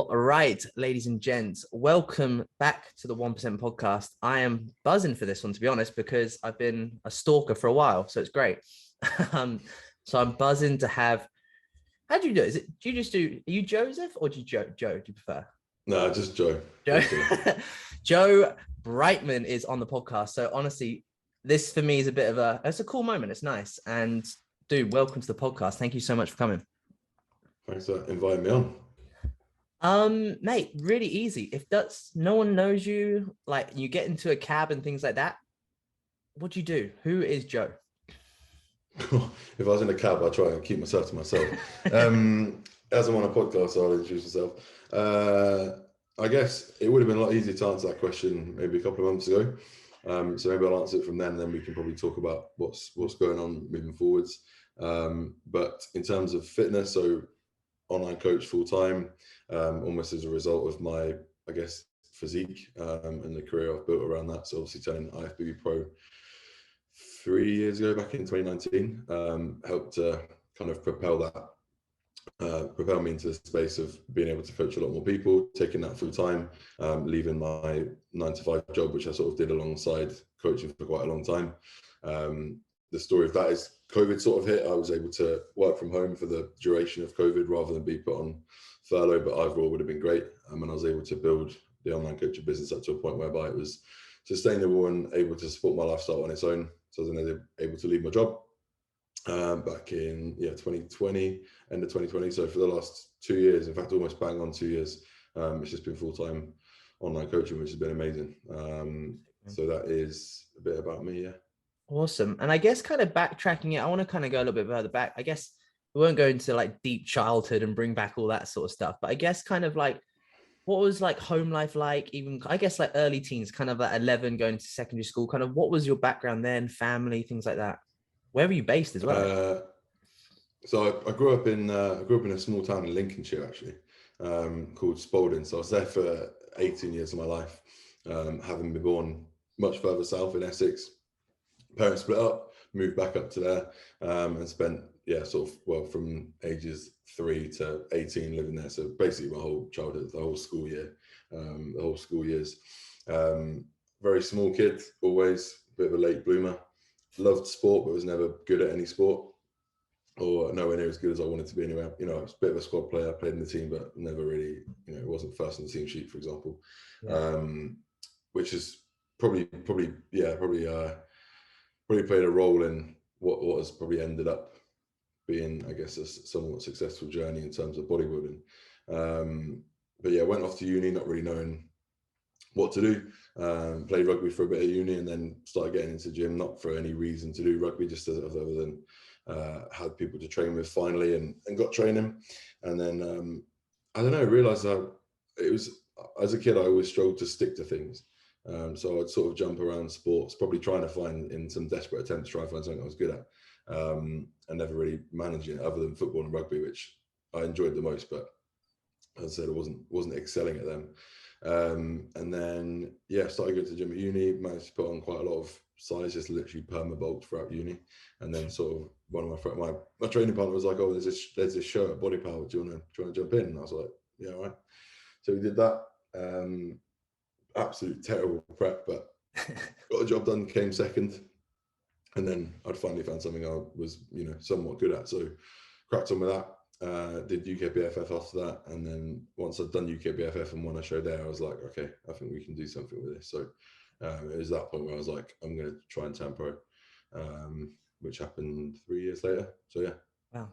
All right, ladies and gents, welcome back to the 1% podcast. I am buzzing for this one, to be honest, because I've been a stalker for a while, so it's great. So I'm buzzing to have. How do you do it? Do you just do? Are you Joseph or do you Joe? Do you prefer? No, just Joe. Joe. Joe Brightman is on the podcast. So honestly, this for me is it's a cool moment. It's nice. And dude, welcome to the podcast. Thank you so much for coming. Thanks for inviting me on. Mate, really easy. If no one knows you, like you get into a cab and things like that, what do you do? Who is Joe? If I was in a cab, I'd try and keep myself to myself. As I'm on a podcast, I'll introduce myself. I guess it would have been a lot easier to answer that question maybe a couple of months ago. So maybe I'll answer it from then we can probably talk about what's going on moving forwards. But in terms of fitness, so online coach full-time, almost as a result of my, I guess, physique and the career I've built around that. So obviously turning IFBB Pro 3 years ago, back in 2019, helped to kind of propel me into the space of being able to coach a lot more people, taking that full-time, leaving my 9-to-5 job, which I sort of did alongside coaching for quite a long time. The story of that is COVID sort of hit. I was able to work from home for the duration of COVID rather than be put on furlough, but either or would have been great. And I was able to build the online coaching business up to a point whereby it was sustainable and able to support my lifestyle on its own. So I was then able to leave my job back in 2020, end of 2020. So for the last 2 years, in fact, almost bang on 2 years, it's just been full-time online coaching, which has been amazing. So that is a bit about me, yeah. Awesome. And I guess kind of backtracking it, I want to kind of go a little bit further back. I guess we won't go into like deep childhood and bring back all that sort of stuff, but I guess kind of like, what was like home life like, even I guess like early teens, kind of like 11 going to secondary school, kind of what was your background then, family, things like that? Where were you based as well? So I grew up in a small town in Lincolnshire, actually, called Spalding. So I was there for 18 years of my life, having been born much further south in Essex. Parents split up, moved back up to there, and spent from ages 3 to 18 living there. So basically my whole childhood, the whole school years. Very small kid, always a bit of a late bloomer. Loved sport, but was never good at any sport, or nowhere near as good as I wanted to be anyway. I was a bit of a squad player, played in the team, but never really, it wasn't first on the team sheet, for example. Yeah. Which is probably played a role in what has probably ended up being, I guess, a somewhat successful journey in terms of bodybuilding. But yeah, went off to uni not really knowing what to do. Played rugby for a bit of uni and then started getting into gym, not for any reason to do rugby, just other than had people to train with finally and got training. And then, I don't know, realised that it was, as a kid, I always struggled to stick to things. So I'd sort of jump around sports, probably trying to find, in some desperate attempts, try and find something I was good at, and never really managing it other than football and rugby, which I enjoyed the most, but as I said, I wasn't excelling at them. And then, started going to the gym at uni, managed to put on quite a lot of size, just literally perma-bulked throughout uni. And then sort of one of my friends, my training partner was like, oh, there's this show at Body Power, do you want to jump in? And I was like, yeah, all right. So we did that. Absolute terrible prep, but got the job done, came second. And then I'd finally found something I was, somewhat good at. So cracked on with that, did UKBFF after that. And then once I'd done UKBFF and won a show there, I was like, okay, I think we can do something with this. So it was that point where I was like, I'm going to try and turn pro, which happened 3 years later. So yeah. Wow.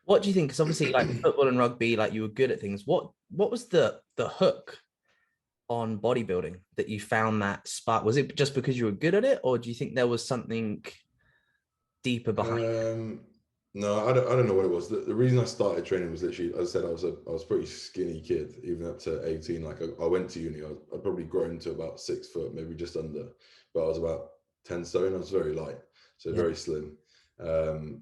What do you think? Because obviously like football and rugby, like you were good at things. What was the hook on bodybuilding that you found that spark? Was it just because you were good at it, or do you think there was something deeper behind? No, I don't know what it was. The reason I started training was literally, as I said, I was a pretty skinny kid, even up to 18. Like I went to uni, I'd probably grown to about 6 foot, maybe just under, but I was about 10 stone. I was very light, so very slim.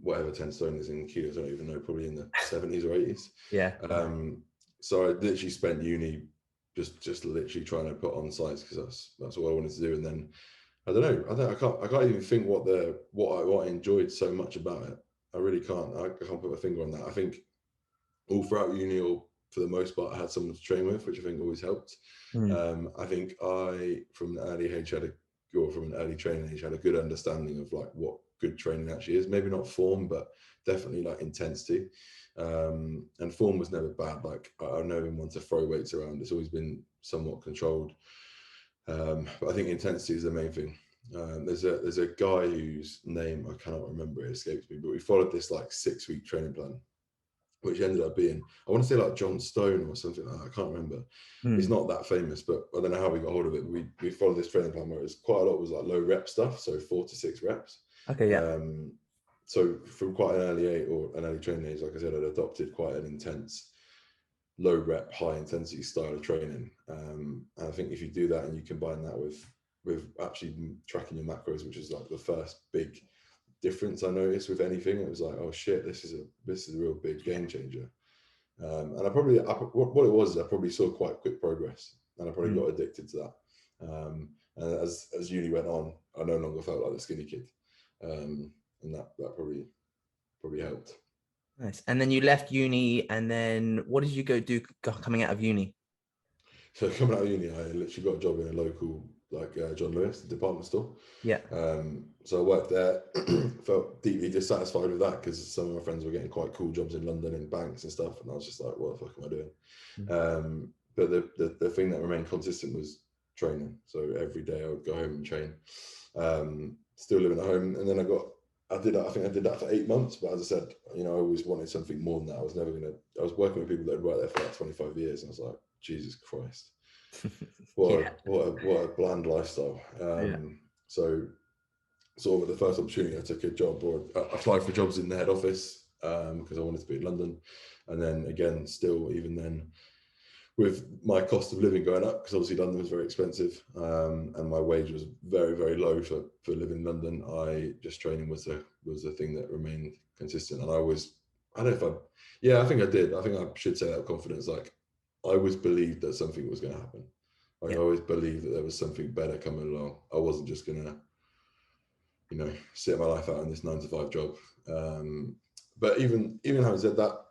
Whatever 10 stone is in kilos, I don't even know, probably in the 70s or 80s. Yeah. So I literally spent uni just literally trying to put on size because that's what I wanted to do. And then I don't know, I can't even think what I enjoyed so much about it. I really can't. I can't put my finger on that. I think all throughout uni or for the most part, I had someone to train with, which I think always helped. I think from an early age, from an early training age, had a good understanding of like what good training actually is. Maybe not form, but definitely like intensity. And form was never bad. Like I've never been one to throw weights around. It's always been somewhat controlled. But I think intensity is the main thing. There's a guy whose name I cannot remember, it escapes me, but we followed this like 6-week training plan, which ended up being, I want to say like John Stone or something like that. I can't remember. He's not that famous, but I don't know how we got hold of it. We followed this training plan where it was quite a lot was like low rep stuff, so 4 to 6 reps. Okay, yeah. So from quite an early age or an early training age, like I said, I'd adopted quite an intense, low rep, high intensity style of training. And I think if you do that and you combine that with actually tracking your macros, which is like the first big difference I noticed with anything, it was like, oh shit, this is a real big game changer. And what it was is I probably saw quite quick progress, and I probably got addicted to that. And as uni went on, I no longer felt like the skinny kid, and that probably helped. Nice. And then you left uni, and then what did you go do coming out of uni? So coming out of uni, I literally got a job in a local John Lewis department store. Yeah. So I worked there, felt deeply dissatisfied with that because some of my friends were getting quite cool jobs in London in banks and stuff, and I was just like, what the fuck am I doing? But the thing that remained consistent was training. So every day I would go home and train. Still living at home, and then I did that for 8 months. But as I said, I always wanted something more than that. I was working with people that had worked there for like 25 years, and I was like, Jesus Christ. What a bland lifestyle. So sort of at the first opportunity I took a job or applied for jobs in the head office because I wanted to be in London. And then again, still even then, with my cost of living going up, because obviously London was very expensive, and my wage was very, very low for living in London, training was a thing that remained consistent. And I think I did. I think I should say that with confidence. Like I always believed that something was going to happen. I always believed that there was something better coming along. I wasn't just going to, sit my life out in this 9-to-5 job. But even having said that,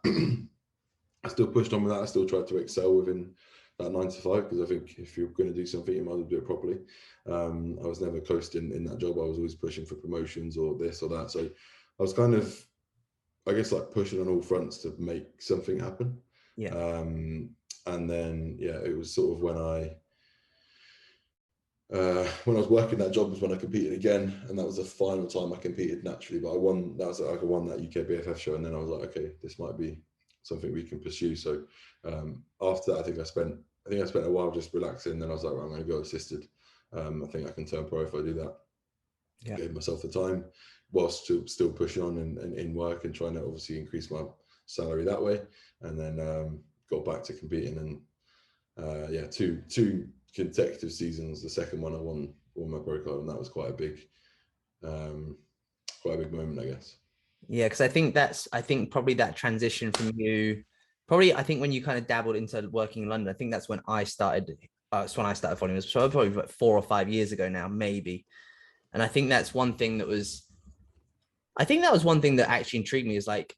I still pushed on with that. I still tried to excel within that 9-to-5 because I think if you're going to do something, you might as well do it properly. I was never coasting in that job. I was always pushing for promotions or this or that. So I was kind of, I guess, like pushing on all fronts to make something happen. Yeah. And then, it was sort of when I was working that job was when I competed again, and that was the final time I competed naturally. But I won that UK BFF show, and then I was like, okay, this might be something we can pursue. So after that, I think I spent a while just relaxing. Then I was like, right, I'm going to go assisted. I think I can turn pro if I do that. Yeah. Gave myself the time whilst still pushing on and in work and trying to obviously increase my salary that way. And then got back to competing, and two consecutive seasons. The second one I won my pro card, and that was quite a big moment, I guess. Yeah, because I think probably that transition from you, I think when you kind of dabbled into working in London, I think that's when I started. It's when I started following this. So probably like 4 or 5 years ago now, maybe. And I think that's one thing that was one thing that actually intrigued me, is like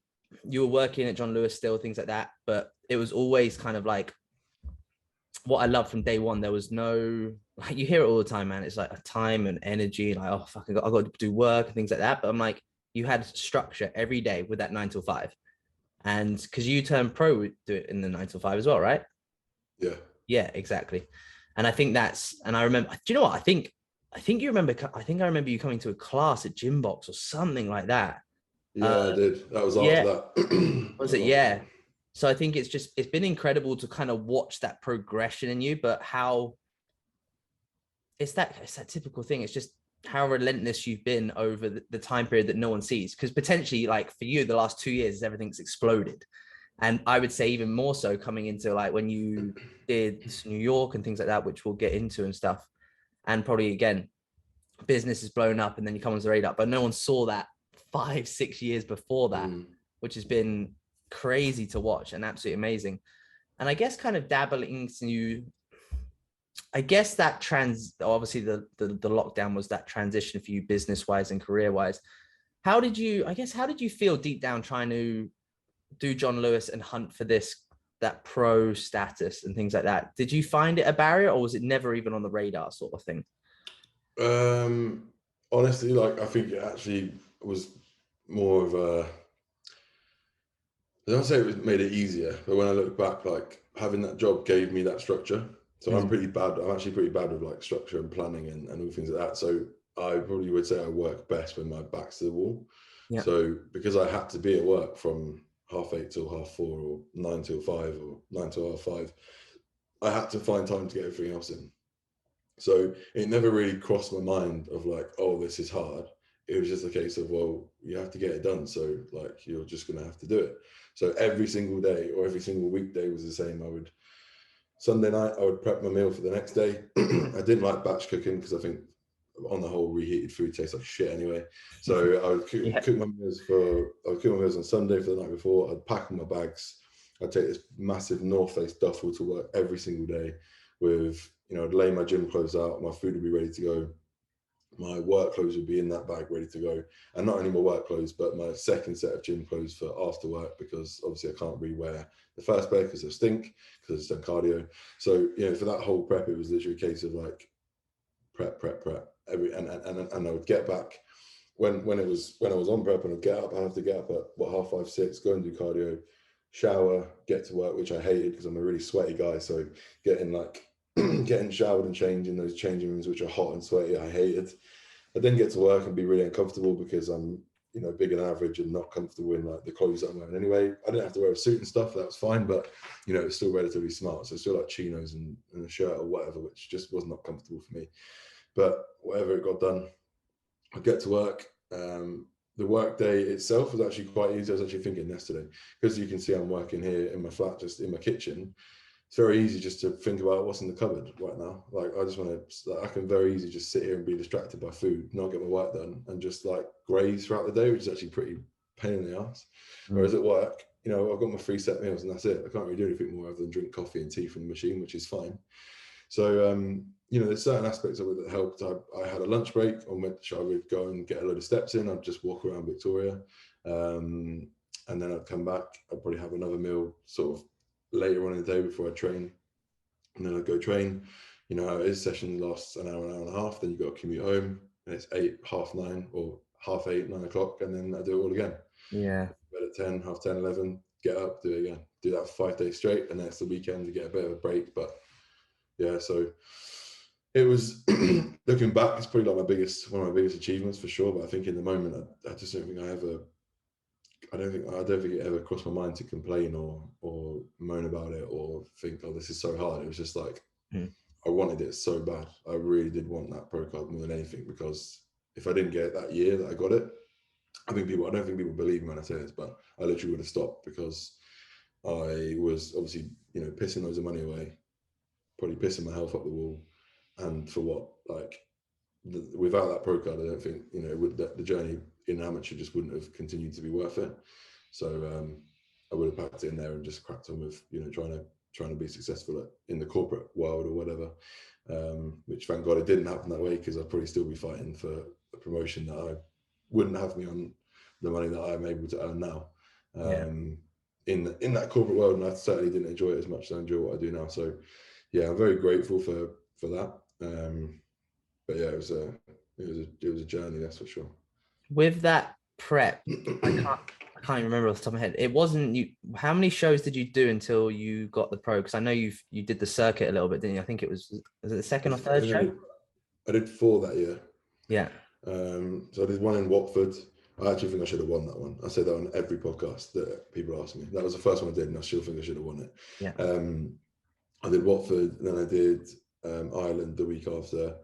you were working at John Lewis still, things like that, but it was always kind of like what I loved from day one. There was no, like, you hear it all the time, man. It's like a time and energy, like, oh fuck, I got to do work and things like that. But I'm like, you had structure every day with that 9 till 5, and because you turned pro, do it in the 9 till 5 as well, right? Yeah, exactly. And I think and I remember, do you know what? I think you remember. I think I remember you coming to a class at Gymbox or something like that. Yeah, I did. That was after that. Was it? Yeah. So I think it's been incredible to kind of watch that progression in you, but how it's that typical thing. It's just how relentless you've been over the time period that no one sees. Because potentially, like for you, the last 2 years, everything's exploded. And I would say even more so coming into like when you did New York and things like that, which we'll get into and stuff. And probably again, business is blown up and then you come on the radar, but no one saw that 5-6 years before that, which has been crazy to watch and absolutely amazing. And I guess kind of dabbling into, I guess that obviously the lockdown was that transition for you business wise and career wise. How did you feel deep down trying to do John Lewis and hunt for this that pro status and things like that, did you find it a barrier, or was it never even on the radar sort of thing? Honestly, like, I think it actually was more of a, I don't say it was made it easier, but when I look back, like, having that job gave me that structure. So I'm actually pretty bad with like structure and planning and all things like that. So I probably would say I work best when my back's to the wall. Yeah. So because I had to be at work from 8:30 till 4:30, or 9 till 5, or 9 till 5:30, I had to find time to get everything else in. So it never really crossed my mind of like, oh, this is hard. It was just a case of, well, you have to get it done. So like, you're just going to have to do it. So every single day or every single weekday was the same. Sunday night, I would prep my meal for the next day. I didn't like batch cooking because I think on the whole, reheated food tastes like shit anyway. So I would cook my meals on Sunday for the night before. I'd pack in my bags. I'd take this massive North Face duffel to work every single day with, I'd lay my gym clothes out. My food would be ready to go. My work clothes would be in that bag ready to go. And not only my work clothes, but my second set of gym clothes for after work, because obviously I can't re-wear the first pair because I stink, because I've done cardio. So, for that whole prep, it was literally a case of like prep. And I would get back when I was on prep, and I'd get up, I have to get up at 5:30, 6, go and do cardio, shower, get to work, which I hated because I'm a really sweaty guy. So getting showered and changed in those changing rooms, which are hot and sweaty, I hated. I then get to work and be really uncomfortable because I'm, bigger than average and not comfortable in like the clothes that I'm wearing anyway. I didn't have to wear a suit and stuff, that was fine, but it's still relatively smart. So still like chinos and a shirt or whatever, which just was not comfortable for me. But whatever, it got done. I get to work. The work day itself was actually quite easy. I was actually thinking yesterday, because you can see I'm working here in my flat, just in my kitchen. It's very easy just to think about what's in the cupboard right now. Like, I just want to, I can very easily just sit here and be distracted by food, not get my work done, and just like graze throughout the day, which is actually pretty pain in the ass. Whereas at work, I've got my 3 set meals and that's it. I can't really do anything more other than drink coffee and tea from the machine, which is fine. So, there's certain aspects of it that helped. I had a lunch break on which I would go and get a load of steps in. I'd just walk around Victoria. And then I'd come back. I'd probably have another meal sort of later on in the day before I train. And then I'd go train. You know how it is, session lasts an hour and a half. Then you've got to commute home. And it's 8, 9:30, or 8:30, 9 o'clock. And then I do it all again. Yeah. Bed at 10, 10:30, 11, get up, do it again. Do that for 5 days straight. And then it's the weekend to get a bit of a break. But yeah, so it was, looking back, it's probably like one of my biggest achievements for sure. But I think in the moment, I just don't think I don't think it ever crossed my mind to complain or moan about it or think, oh, this is so hard. It was just like, I wanted it so bad. I really did want that pro card more than anything, because if I didn't get it that year that I got it, I don't think people believe me when I say this, but I literally would have stopped, because I was obviously, pissing loads of money away, probably pissing my health up the wall. And for what? Like, without that pro card, I don't think, the journey in amateur just wouldn't have continued to be worth it. So I would have packed it in there and just cracked on with, trying to be successful in the corporate world or whatever. Which, thank God, it didn't happen that way, because I'd probably still be fighting for a promotion that I wouldn't have me on the money that I'm able to earn now. In that corporate world, and I certainly didn't enjoy it as much as I enjoy what I do now. So yeah, I'm very grateful for that. But yeah, it was a journey, that's for sure. With that prep, I can't even remember off the top of my head. It wasn't you. How many shows did you do until you got the pro? Because I know you did the circuit a little bit, didn't you? I think was it the second or third show? I did 4 that year. Yeah. So I did one in Watford. I actually think I should have won that one. I say that on every podcast that people ask me. That was the first one I did, and I still think I should have won it. Yeah. I did Watford, then I did Ireland the week after,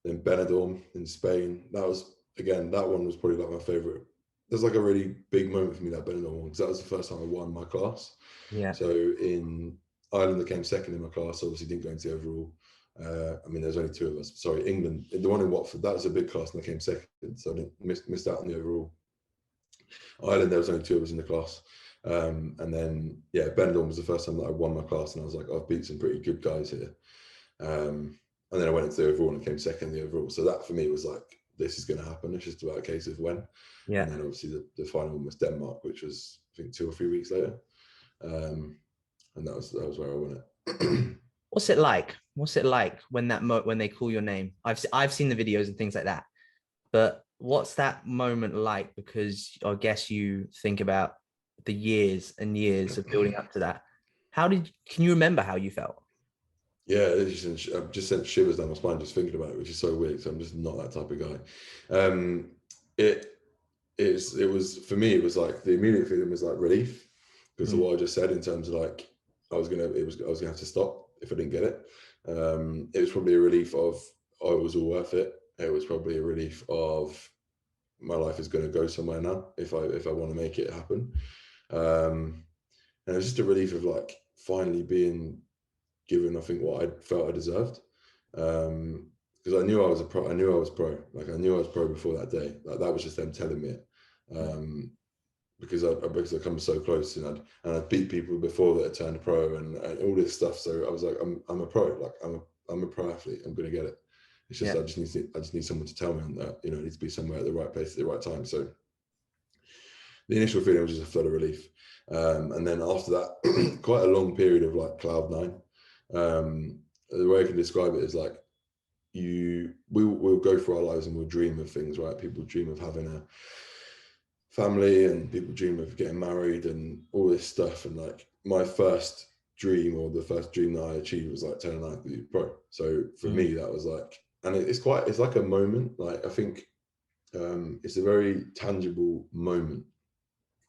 then Benidorm in Spain. That one was probably like my favorite. There's like a really big moment for me, that Benidorm one, because that was the first time I won my class. Yeah. So in Ireland, I came second in my class. Obviously, didn't go into the overall. There's only 2 of us. Sorry, England. The one in Watford, that was a big class, and I came second, so I didn't missed out on the overall. Ireland, there was only 2 of us in the class. And then, yeah, Benidorm was the first time that I won my class, and I was like, I've beat some pretty good guys here. And then I went into the overall and came second in the overall. So that for me was like, this is going to happen. It's just about a case of when. Yeah. And then obviously the final one was Denmark, which was, I think, 2 or 3 weeks later. and that was where I won it. What's it like? What's it like when when they call your name? I've seen the videos and things like that, but what's that moment like? Because I guess you think about the years and years of building up to that. Can you remember how you felt? Yeah, I've just sent shivers down my spine just thinking about it, which is so weird. So I'm just not that type of guy. It was for me. It was like the immediate feeling was like relief because of what I just said in terms of like I was gonna have to stop if I didn't get it. It was probably a relief of it was all worth it. It was probably a relief of my life is going to go somewhere now if I want to make it happen. And it was just a relief of like finally being given, I think, what I felt I deserved. Because I knew I was a pro. I knew I was pro. Like I knew I was pro before that day. Like that was just them telling me it. Because I come so close and I'd beat people before that had turned pro and all this stuff. So I was like, I'm a pro. Like I'm a pro athlete. I'm gonna get it. It's just I just need someone to tell me that I need to be somewhere at the right place at the right time. So the initial feeling was just a flood of relief, and then after that, quite a long period of like cloud nine. The way I can describe it is like we'll go through our lives and we'll dream of things, right? People dream of having a family and people dream of getting married and all this stuff. And like my first dream or the first dream that I achieved was like turning IFBB Pro. So for me, that was like, and it's like a moment. Like I think it's a very tangible moment.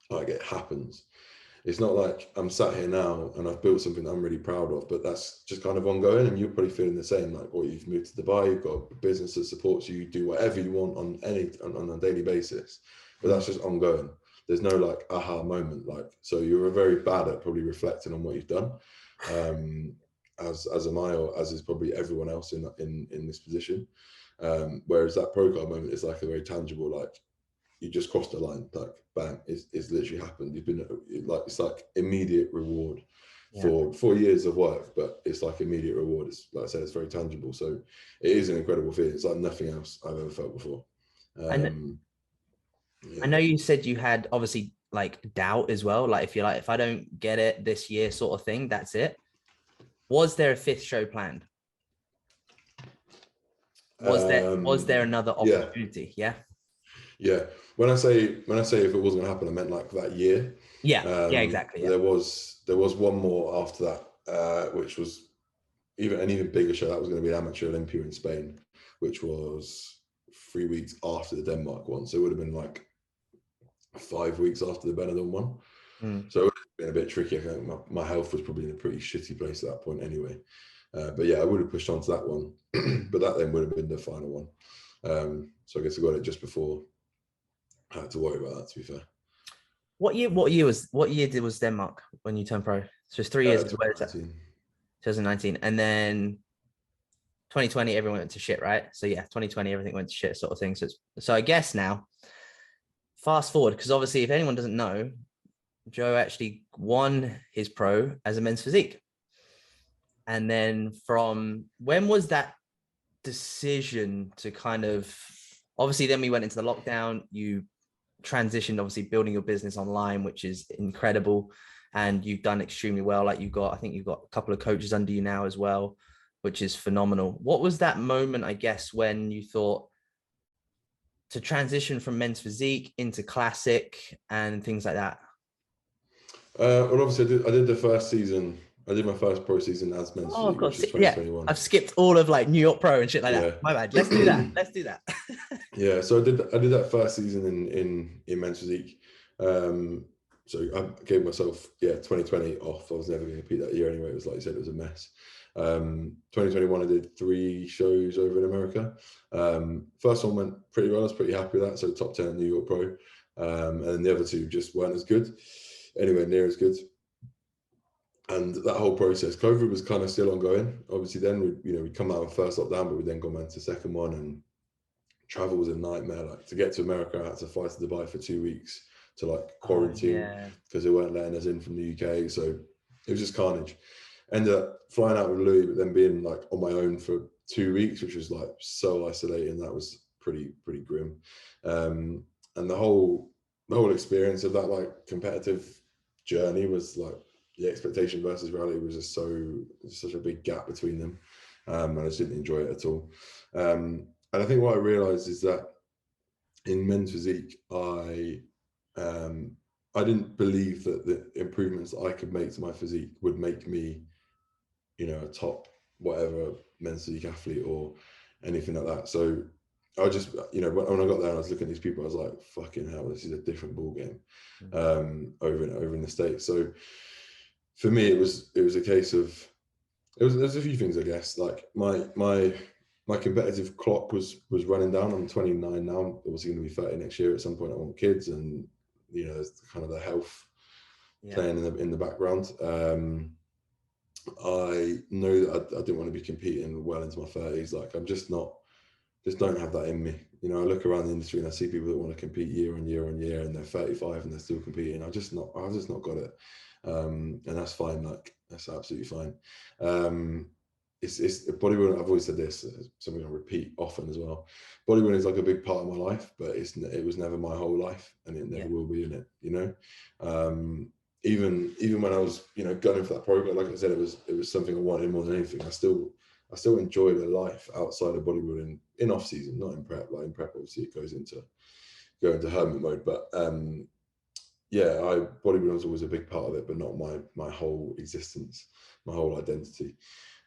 Like it happens. It's not like I'm sat here now and I've built something that I'm really proud of, but that's just kind of ongoing. And you're probably feeling the same. Like, or you've moved to Dubai, you've got a business that supports you, you do whatever you want on a daily basis, but that's just ongoing. There's no like aha moment. Like, so you're very bad at probably reflecting on what you've done, as am I, or as is probably everyone else in this position. Whereas that pro card moment is like a very tangible, like, you just crossed the line, like bang, it's literally happened. You've been like, it's like immediate reward for 4 years of work, but it's like immediate reward. It's like I said, it's very tangible. So it is an incredible feeling. It's like nothing else I've ever felt before. I know you said you had obviously like doubt as well. Like if I don't get it this year sort of thing, that's it. Was there a fifth show planned? Was there another opportunity? Yeah. When I say if it wasn't gonna happen, I meant like that year. Exactly. There was one more after that, which was an even bigger show. That was going to be an amateur Olympia in Spain, which was 3 weeks after the Denmark one. So it would have been like 5 weeks after the Benidorm one. So it would have been a bit tricky. I think my health was probably in a pretty shitty place at that point anyway. But yeah, I would have pushed on to that one. But that then would have been the final one. So I guess I got it just before I had to worry about that, to be fair. What year was Denmark when you turned pro? So it's 3 years. 2019. And then 2020, everyone went to shit, right? So yeah, 2020, everything went to shit sort of thing. So I guess now, fast forward, because obviously if anyone doesn't know, Joe actually won his pro as a men's physique. And then from when was that decision to kind of, obviously then we went into the lockdown, you transitioned, obviously building your business online, which is incredible. And you've done extremely well. Like I think you've got a couple of coaches under you now as well, which is phenomenal. What was that moment, I guess, when you thought to transition from men's physique into classic and things like that? Well, obviously I did the first season. I did my first pro season as men's physique, which is 2021. I've skipped all of like New York Pro and shit like that. My bad. Let's do that. Yeah, so I did that first season in men's physique. So I gave myself 2020 off. I was never going to compete that year anyway. It was like you said, it was a mess. 2021 I did 3 shows over in America. First one went pretty well. I was pretty happy with that. So top 10 at New York Pro, and then the other 2 just weren't as good, anywhere near as good. And that whole process, COVID was kind of still ongoing. Obviously, then we come out of first lockdown, but we then gone back to second one, and travel was a nightmare. Like to get to America, I had to fly to Dubai for 2 weeks to like quarantine because they weren't letting us in from the UK. So it was just carnage. Ended up flying out with Louis, but then being like on my own for 2 weeks, which was like so isolating. That was pretty grim. And the whole experience of that like competitive journey was like the expectation versus reality was just such a big gap between them, and I just didn't enjoy it at all. And I think what I realized is that in men's physique, I didn't believe that the improvements I could make to my physique would make me, you know, a top whatever men's physique athlete or anything like that. So I just, you know, when I got there and I was looking at these people, I was like, fucking hell, this is a different ball game over in the States. So for me, it was a case of, there's a few things, I guess. Like my competitive clock was running down. I'm 29 now. I'm obviously going to be 30 next year. At some point, I want kids, and you know, there's kind of the health playing in the background. I know that I didn't want to be competing well into my 30s. Like I'm just don't have that in me. You know, I look around the industry and I see people that want to compete year on year on year, and they're 35 and they're still competing. I've just not got it. And that's fine. Like that's absolutely fine. It's bodybuilding. I've always said this, something I repeat often as well. Bodybuilding is like a big part of my life, but it was never my whole life, and it never will be in it. You know, even when I was, you know, gunning for that program, like I said, it was something I wanted more than anything. I still enjoy the life outside of bodybuilding in off season, not in prep. Like in prep, obviously, it goes into hermit mode, but yeah, bodybuilding was always a big part of it, but not my whole existence, my whole identity.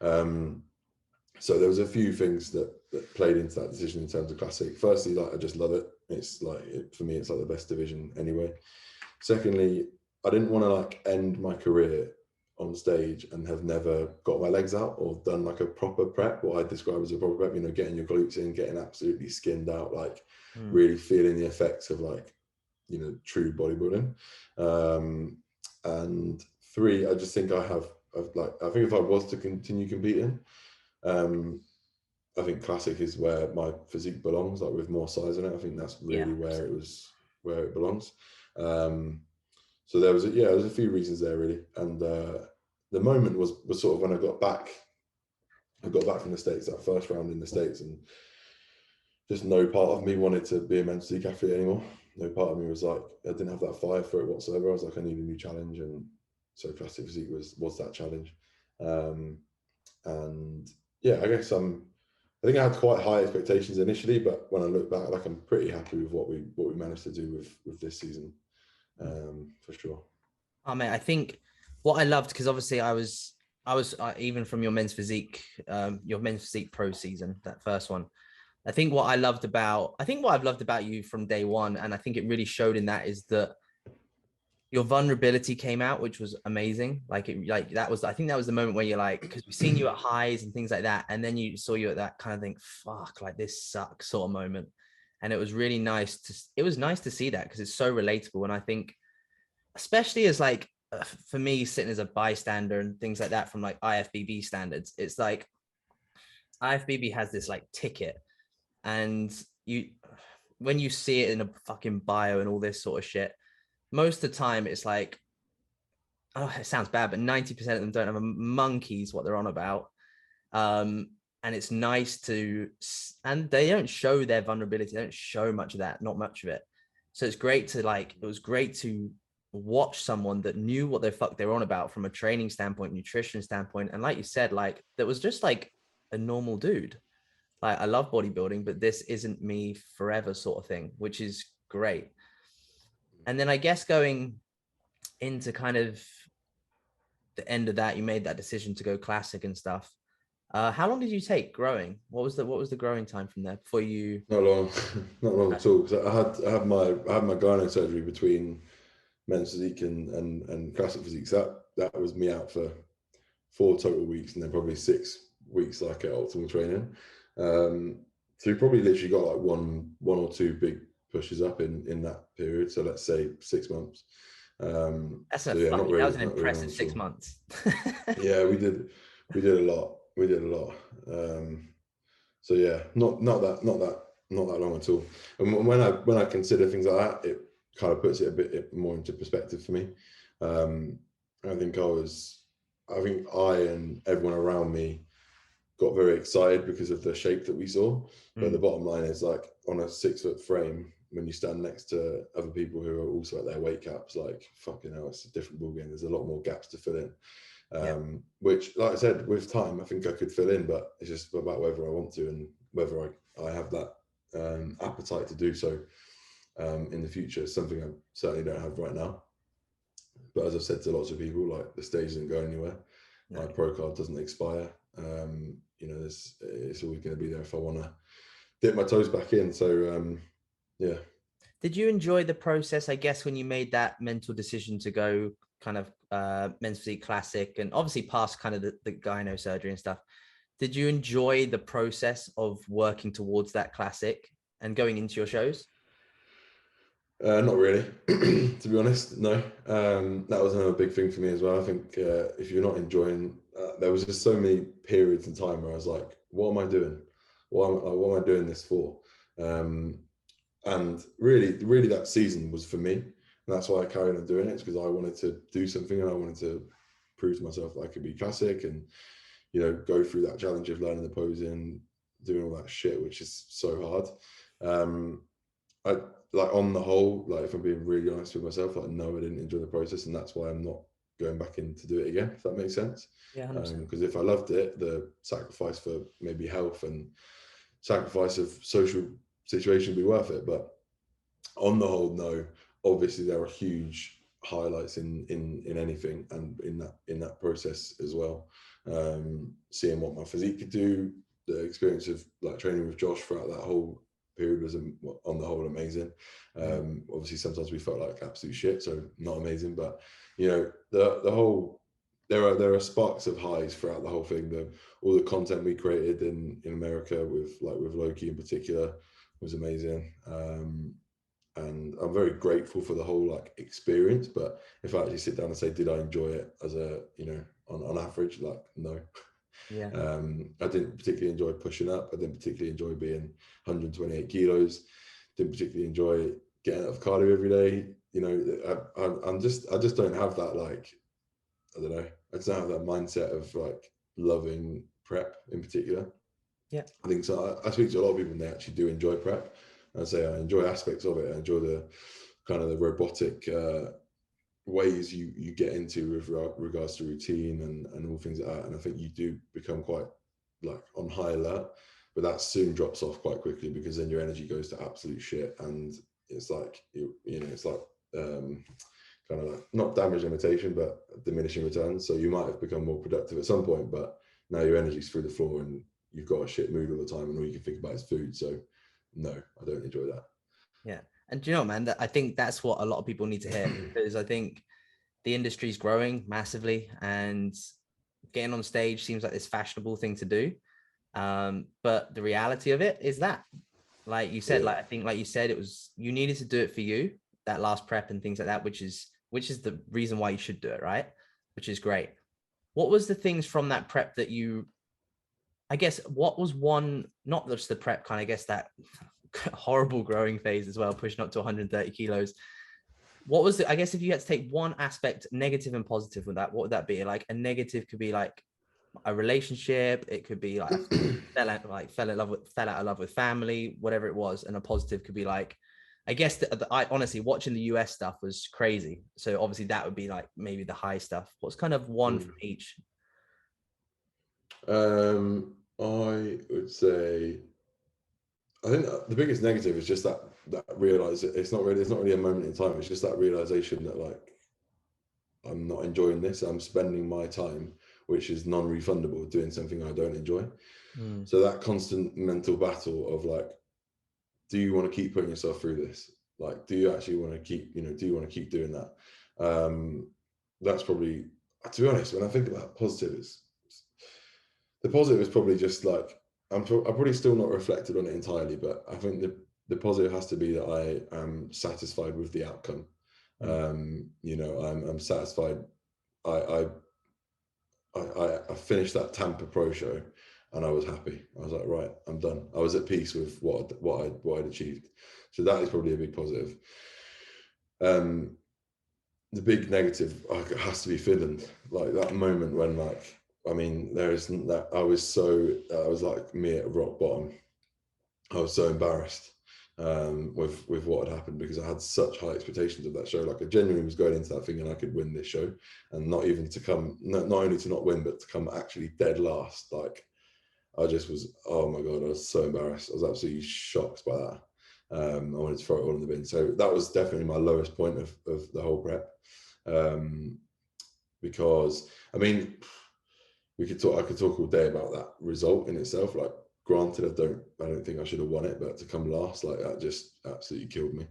So there was a few things that played into that decision in terms of classic. Firstly, like I just love it. It's like for me, it's like the best division anyway. Secondly, I didn't want to like end my career on stage and have never got my legs out or done like a proper prep, what I describe as a proper prep, you know, getting your glutes in, getting absolutely skinned out, like really feeling the effects of like, you know, true bodybuilding. And three, I just think I think if I was to continue competing, I think classic is where my physique belongs, like with more size in it. I think that's really where it belongs. So there was a few reasons there really, and the moment was sort of when I got back from the States, that first round in the States, and just no part of me wanted to be a men's physique athlete anymore. No part of me was like, I didn't have that fire for it whatsoever. I was like, I need a new challenge, and so classic physique was that challenge. And yeah, I guess I think I had quite high expectations initially, but when I look back, like I'm pretty happy with what we managed to do with this season. For sure. Oh man, I think what I loved, because obviously I was even from your men's physique pro season, that first one. I think what I've loved about you from day one, and I think it really showed in that, is that your vulnerability came out, which was amazing. I think that was the moment where you're like, because we've seen you at highs and things like that, and then you saw you at that kind of thing, fuck, like this sucks sort of moment. And it was really nice to see that, because it's so relatable. And I think, especially as like, for me, sitting as a bystander and things like that from like IFBB standards, it's like IFBB has this like ticket, and when you see it in a fucking bio and all this sort of shit, most of the time it's like, oh, it sounds bad, but 90% of them don't have a monkey's what they're on about. And it's nice and they don't show their vulnerability. They don't show much of that, not much of it. So it was great to watch someone that knew what the fuck they were on about from a training standpoint, nutrition standpoint. And like you said, like, that was just like a normal dude. Like, I love bodybuilding, but this isn't me forever sort of thing, which is great. And then I guess going into kind of the end of that, you made that decision to go classic and stuff. How long did you take growing? What was the growing time from there before you? Not long at all. Because I had my gyno surgery between men's physique and classic physique. So that was me out for 4 total weeks, and then probably 6 weeks like at optimal training. So you probably literally got like one or two big pushes up in that period. So let's say 6 months. That was an impressive 6 months. Yeah, we did a lot. So yeah, not that long at all. And when I consider things like that, it kind of puts it a bit more into perspective for me. I think I and everyone around me got very excited because of the shape that we saw. But the Mm. bottom line is, like, on a 6-foot frame, when you stand next to other people who are also at their weight caps, like, fucking hell, it's a different ballgame. There's a lot more gaps to fill in. Which, like I said, with time, I think I could fill in, but it's just about whether I want to and whether I have that appetite to do so in the future. It's something I certainly don't have right now. But as I've said to lots of people, like, the stage doesn't go anywhere. No. My pro card doesn't expire. You know, it's always going to be there if I want to dip my toes back in. So, yeah. Did you enjoy the process, I guess, when you made that mental decision to go kind of men's physique classic and obviously past kind of the gyno surgery and stuff? Did you enjoy the process of working towards that classic and going into your shows? Not really, to be honest. No, that was another big thing for me as well. I think if you're not enjoying, there was just so many periods in time where I was like, "What am I doing? What am I doing this for?" And really, that season was for me, and that's why I carried on doing it. It's because I wanted to do something, and I wanted to prove to myself that I could be classic, and, you know, go through that challenge of learning the posing, doing all that shit, which is so hard. I, like, on the whole, like, if I'm being really honest with myself, like, no, I didn't enjoy the process, and that's why I'm not going back in to do it again, if that makes sense. Yeah, 100%. Because if I loved it, the sacrifice for maybe health and sacrifice of social situation would be worth it. But on the whole, no. Obviously, there are huge highlights in anything, and in that process as well. Seeing what my physique could do, the experience of, like, training with Josh throughout that whole period was, on the whole, amazing. Obviously, sometimes we felt like absolute shit, so not amazing. But, you know, the whole, there are sparks of highs throughout the whole thing. All the content we created in America with Loki in particular was amazing. And I'm very grateful for the whole, like, experience. But if I actually sit down and say, did I enjoy it as a, you know, on average, like, no. Yeah. I didn't particularly enjoy pushing up. I didn't particularly enjoy being 128 kilos. Didn't particularly enjoy getting out of cardio every day. You know, I just don't have that, like, I don't know. I just don't have that mindset of, like, loving prep in particular. Yeah. I think so. I speak to a lot of people and they actually do enjoy prep. I say I enjoy aspects of it. I enjoy the kind of the robotic ways you get into with regards to routine and all things like that. And I think you do become quite, like, on high alert, but that soon drops off quite quickly, because then your energy goes to absolute shit, and it's like, you know, it's like kind of like, not damage limitation, but diminishing returns. So you might have become more productive at some point, but now your energy's through the floor and you've got a shit mood all the time, and all you can think about is food. So no, I don't enjoy that. Yeah. And do you know, man, that I think that's what a lot of people need to hear, because I think the industry's growing massively and getting on stage seems like this fashionable thing to do. But the reality of it is that, like you said, like, I think, like you said, it was, you needed to do it for you, that last prep and things like that, which is the reason why you should do it, right? Which is great. What was the things from that prep that you, I guess, what was one, not just the prep kind of, I guess, that horrible growing phase as well, pushing up to 130 kilos. What was the, I guess, if you had to take one aspect, negative and positive with that, what would that be? Like, a negative could be like a relationship. It could be like fell out of love with family, whatever it was. And a positive could be like, I guess I honestly, watching the US stuff was crazy. So obviously that would be like maybe the high stuff. What's kind of one from each? I would say, I think the biggest negative is just that realize it's not really a moment in time. It's just that realization that, like, I'm not enjoying this. I'm spending my time, which is non-refundable, doing something I don't enjoy. So that constant mental battle of, like, do you want to keep putting yourself through this? Like, do you actually want to keep, you know, do you want to keep doing that? That's probably, to be honest, when I think about positives, the positive is probably just, like, I'm probably still not reflected on it entirely, but I think the positive has to be that I am satisfied with the outcome. You know, I'm satisfied. I finished that Tampa Pro show and I was happy. I was like, right, I'm done. I was at peace with what I'd achieved. So that is probably a big positive. The big negative has to be Finland. Like, that moment when, like, I mean, there isn't that. I was like me at rock bottom. I was so embarrassed with what had happened, because I had such high expectations of that show. Like, I genuinely was going into that thinking I could win this show, and not even to come, not only to not win, but to come actually dead last. Like, I just was, oh my God, I was so embarrassed. I was absolutely shocked by that. I wanted to throw it all in the bin. So that was definitely my lowest point of the whole prep. Because, I mean, I could talk all day about that result in itself. Like, granted, I don't think I should have won it, but to come last, like, that just absolutely killed me.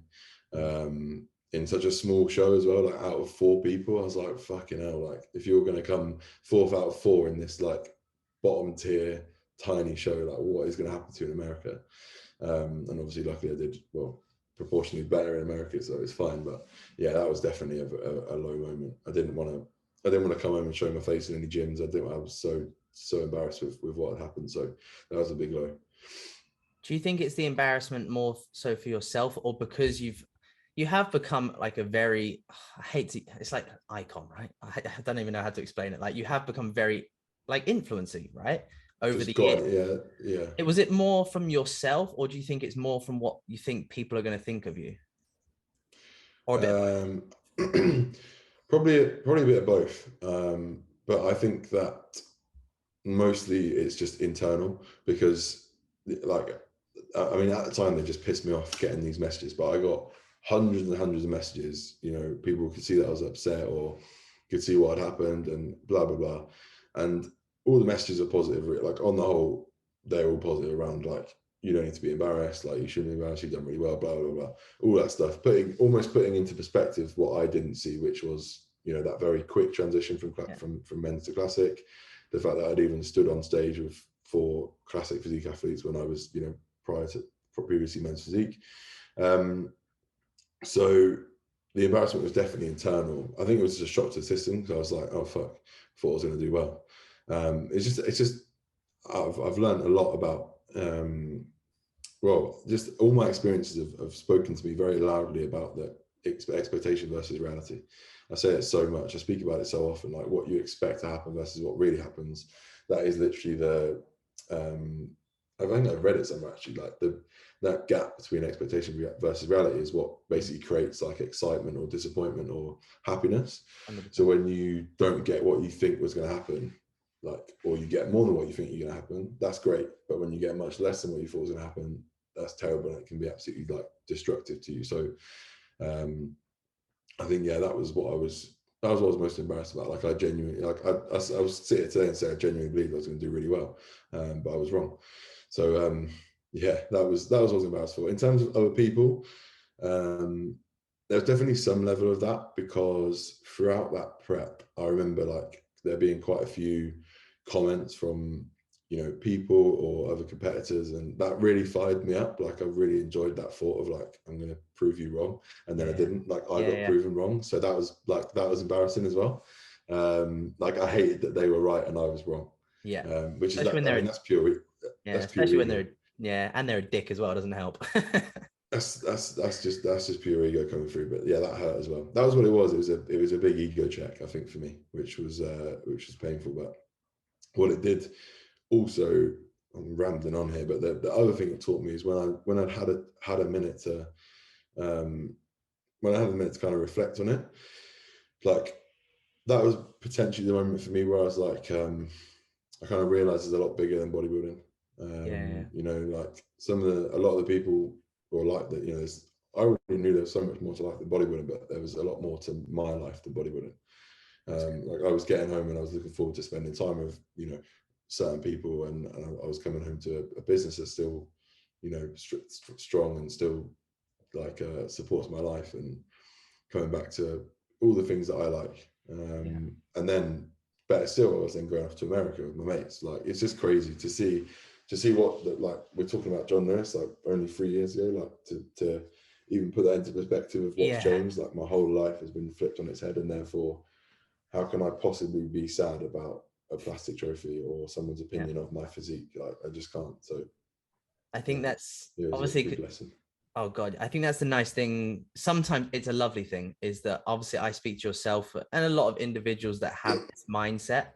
In such a small show as well, like, out of 4 people, I was like, fucking hell, like, if you're going to come 4th out of 4 in this, like, bottom tier tiny show, like, what is going to happen to you in America? And obviously, luckily, I did, well, proportionally better in America, so it's fine. But yeah, that was definitely a low moment. I didn't want to come home and show my face in any gyms. I was so embarrassed with what had happened. So that was a big low. Do you think it's the embarrassment more so for yourself, or because you have become like a very, it's like icon, right? I don't even know how to explain it. Like, you have become very like influencing, right? Over Just the got years. it, yeah. Was it more from yourself, or do you think it's more from what you think people are going to think of you? Or a bit of both? Probably a bit of both. But I think that mostly it's just internal, because, like, I mean, at the time, they just pissed me off getting these messages, but I got hundreds and hundreds of messages. You know, people could see that I was upset, or could see what had happened, and blah blah blah, and all the messages are positive. Like, on the whole, they're all positive around, like, you don't need to be embarrassed, like, you shouldn't be embarrassed, you've done really well, blah blah blah, all that stuff. Almost putting into perspective what I didn't see, which was, you know, that very quick transition from men's to classic, the fact that I'd even stood on stage with 4 classic physique athletes when I was, you know, previously men's physique. So the embarrassment was definitely internal. I think it was just a shock to the system, because I was like, oh fuck, I thought I was going to do well. It's just I've learned a lot about well, just all my experiences have spoken to me very loudly about the expectation versus reality. I say it so much, I speak about it so often, like, what you expect to happen versus what really happens. That is literally the I think I've read it somewhere, actually, like, that gap between expectation versus reality is what basically creates, like, excitement or disappointment or happiness. 100%. So when you don't get what you think was going to happen, like, or you get more than what you think you're going to happen, that's great. But when you get much less than what you thought was going to happen, that's terrible, and it can be absolutely, like, destructive to you. So I think, yeah, that was what I was most embarrassed about. Like, I genuinely, like, I was sitting today and say I genuinely believed I was going to do really well, but I was wrong. So yeah, that was what I was embarrassed for. In terms of other people, there's definitely some level of that, because throughout that prep, I remember, like, there being quite a few comments from, you know, people or other competitors, and that really fired me up. Like, I really enjoyed that thought of, like, I'm going to prove you wrong, and then I didn't. Like, I got proven wrong, so that was embarrassing as well. Like, I hated that they were right and I was wrong. Which is that, I mean, that's pure. Yeah, especially when they're and they're a dick as well. It doesn't help. that's just pure ego coming through. But yeah, that hurt as well. That was what it was. It was a big ego check, I think, for me, which was painful. But what it did also, I'm rambling on here, but the other thing it taught me is when I'd had a minute to kind of reflect on it, like, that was potentially the moment for me where I was like, I kind of realized it's a lot bigger than bodybuilding. You know, like, a lot of the people were like that, you know, I already knew there was so much more to life than bodybuilding, but there was a lot more to my life than bodybuilding. Like, I was getting home and I was looking forward to spending time with, you know, certain people, and I was coming home to a business that's still, you know, strong and still, like, supports my life, and coming back to all the things that I like. And then, better still, I was then going off to America with my mates. Like, it's just crazy to see what, like, we're talking about John Lewis, like, only 3 years ago, like, to even put that into perspective of what's changed. Like, my whole life has been flipped on its head, and therefore, how can I possibly be sad about a plastic trophy or someone's opinion of my physique? Like, I just can't. So I think that's obviously a big lesson. Oh God, I think that's the nice thing. Sometimes it's a lovely thing, is that obviously I speak to yourself and a lot of individuals that have this mindset.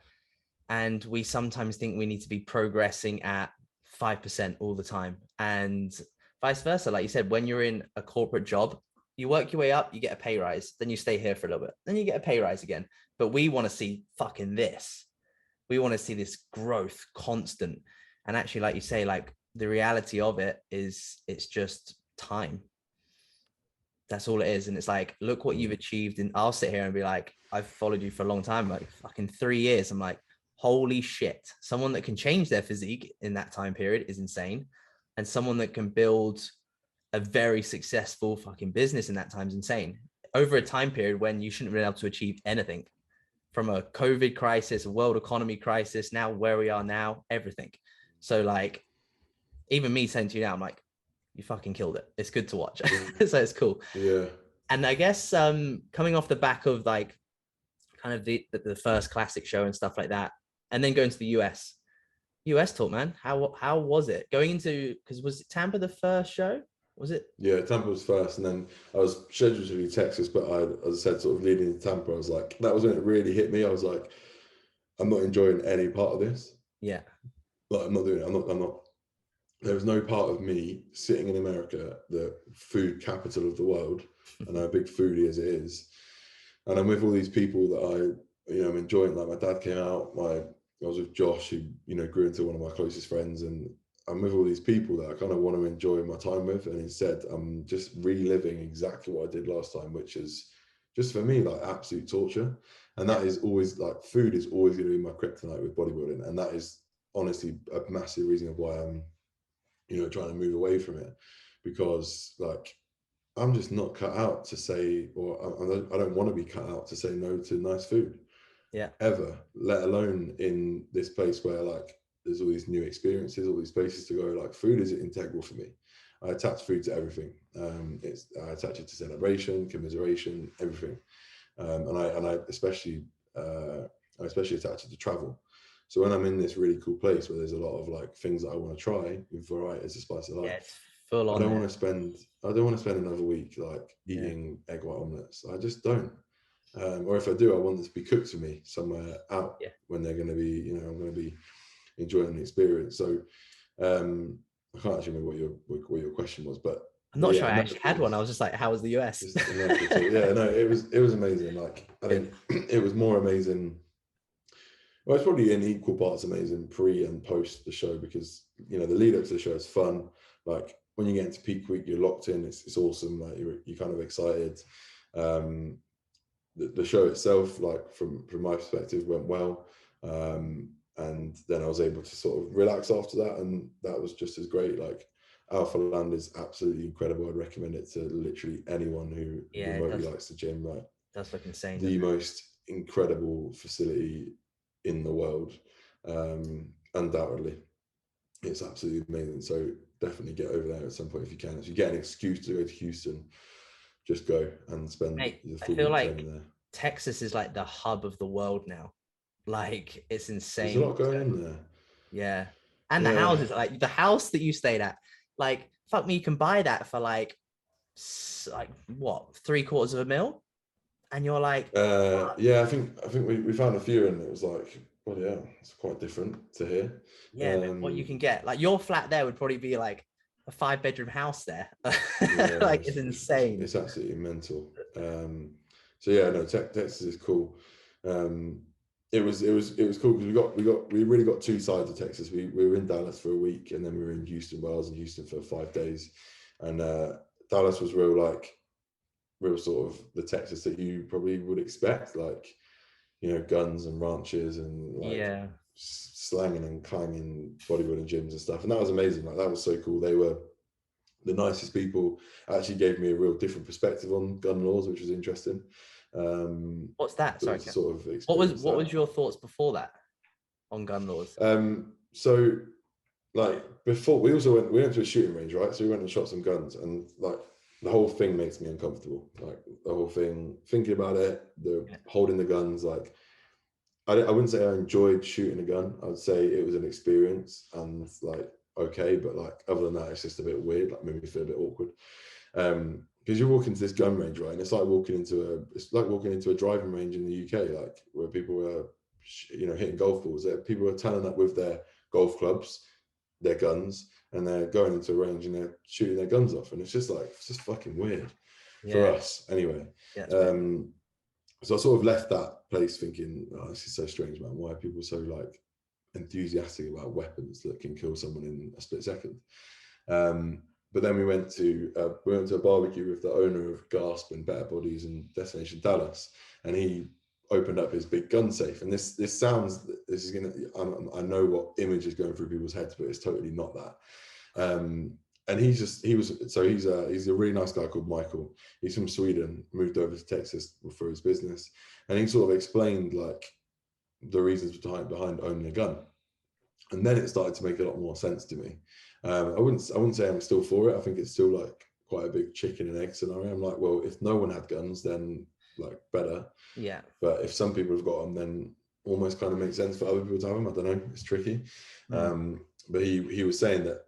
And we sometimes think we need to be progressing at 5% all the time. And vice versa. Like you said, when you're in a corporate job, you work your way up, you get a pay rise, then you stay here for a little bit, then you get a pay rise again. But we want to see fucking this. We want to see this growth constant. And actually, like you say, like the reality of it is it's just time. That's all it is. And it's like, look what you've achieved. And I'll sit here and be like, I've followed you for a long time, like fucking 3 years. I'm like, holy shit. Someone that can change their physique in that time period is insane. And someone that can build a very successful fucking business in that time is insane. Over a time period when you shouldn't have been able to achieve anything, from a COVID crisis, a world economy crisis, now where we are now, everything. So like, even me saying to you now, I'm like, you fucking killed it. It's good to watch. So it's cool. Yeah. And I guess coming off the back of like kind of the first classic show and stuff like that, and then going to the US talk, man. How was it going into, because was Tampa the first show? Was it? Yeah, Tampa was first, and then I was scheduled to do Texas, but as I said, sort of leading into Tampa, I was like, that was when it really hit me. I was like, I'm not enjoying any part of this. Yeah. Like, I'm not doing it. I'm not. There was no part of me sitting in America, the food capital of the world, and I'm a big foodie as it is. And I'm with all these people that I'm enjoying. Like, my dad came out, I was with Josh, who, grew into one of my closest friends, and I'm with all these people that I kind of want to enjoy my time with. And instead, I'm just reliving exactly what I did last time, which is just, for me, like absolute torture. And that is always, like, food is always going to be my kryptonite with bodybuilding. And that is honestly a massive reason of why I'm, trying to move away from it, because like, I'm just not cut out to say, or I don't want to be cut out to say no to nice food. Yeah. Ever, let alone in this place where, like, there's all these new experiences, all these places to go. Like, food is integral for me. I attach food to everything. I attach it to celebration, commiseration, everything. And I especially attach it to travel. So when I'm in this really cool place where there's a lot of like things that I want to try, with variety as a spice of life, it's full on. I don't want to spend another week like eating egg white omelets. I just don't. Or if I do, I want them to be cooked for me somewhere out when they're going to be, I'm going to be enjoying the experience. So I can't actually remember what your question was, but I'm not sure I actually had one. I was just like, how was the US? It was amazing. Like, I think it was more amazing. Well, it's probably in equal parts amazing pre and post the show, because the lead up to the show is fun. Like, when you get into peak week, you're locked in. It's awesome. Like, you're kind of excited. The show itself, like, from my perspective, went well. And then I was able to sort of relax after that, and that was just as great. Like, Alpha Land is absolutely incredible. I'd recommend it to literally anyone who remotely likes the gym. Like, does look insane. The most incredible facility in the world, undoubtedly. It's absolutely amazing. So definitely get over there at some point if you can. If you get an excuse to go to Houston, just go and spend the full week training there. Texas is like the hub of the world now. Like, it's insane. There's a lot going on there. Yeah. And the houses, like the house that you stayed at, like, fuck me, you can buy that for like what, $750,000, and you're like, I think we found a few, and it was like, well, yeah, it's quite different to here. Yeah, what you can get, like, your flat there would probably be like a 5-bedroom house there. Like, it's insane. It's absolutely mental. So yeah, no, Texas is cool. It was cool because we really got two sides of Texas. We were in Dallas for a week, and then we were in Houston. Well, I was in Houston for 5 days, and Dallas was real sort of the Texas that you probably would expect, like, guns and ranches and like slanging and clanging bodybuilding gyms and stuff. And that was amazing. Like, that was so cool. They were the nicest people. Actually gave me a real different perspective on gun laws, which was interesting. What's that? Sorry, sort of what was your thoughts before that on gun laws? So, like, before, we went to a shooting range, right? So we went and shot some guns, and like, the whole thing makes me uncomfortable. Like, the whole thing, thinking about it, holding the guns, like, I wouldn't say I enjoyed shooting a gun. I would say it was an experience, and like, okay, but like, other than that, it's just a bit weird. Like, made me feel a bit awkward. Because you walk into this gun range, right, and it's like walking into a driving range in the UK, like, where people are hitting golf balls. People are turning up with their golf clubs, their guns, and they're going into a range and they're shooting their guns off. And it's just fucking weird for us anyway. Yeah, so I sort of left that place thinking, oh, this is so strange, man. Why are people so like enthusiastic about weapons that can kill someone in a split second? But then we went to a barbecue with the owner of Gasp and Better Bodies and Destination Dallas, and he opened up his big gun safe. And I know what image is going through people's heads, but it's totally not that. And he's a really nice guy called Michael. He's from Sweden, moved over to Texas for his business, and he sort of explained like the reasons behind owning a gun. And then it started to make a lot more sense to me. I wouldn't say I'm still for it. I think it's still like quite a big chicken and egg scenario. I'm like, well, if no one had guns, then like better. Yeah. But if some people have got them, then almost kind of makes sense for other people to have them. I don't know. It's tricky. But he was saying that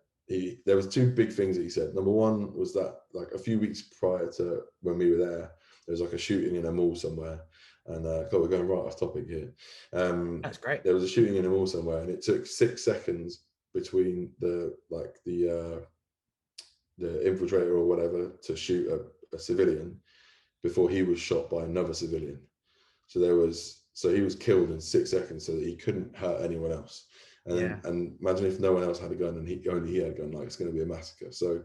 there was two big things that he said. Number one was that like a few weeks prior to when we were there was like a shooting in a mall somewhere. And God, we're going right off topic here. That's great. There was a shooting in a mall somewhere, and it took 6 seconds between the infiltrator or whatever to shoot a civilian before he was shot by another civilian. So he was killed in 6 seconds so that he couldn't hurt anyone else. And imagine if no one else had a gun and only he had a gun, like it's going to be a massacre. So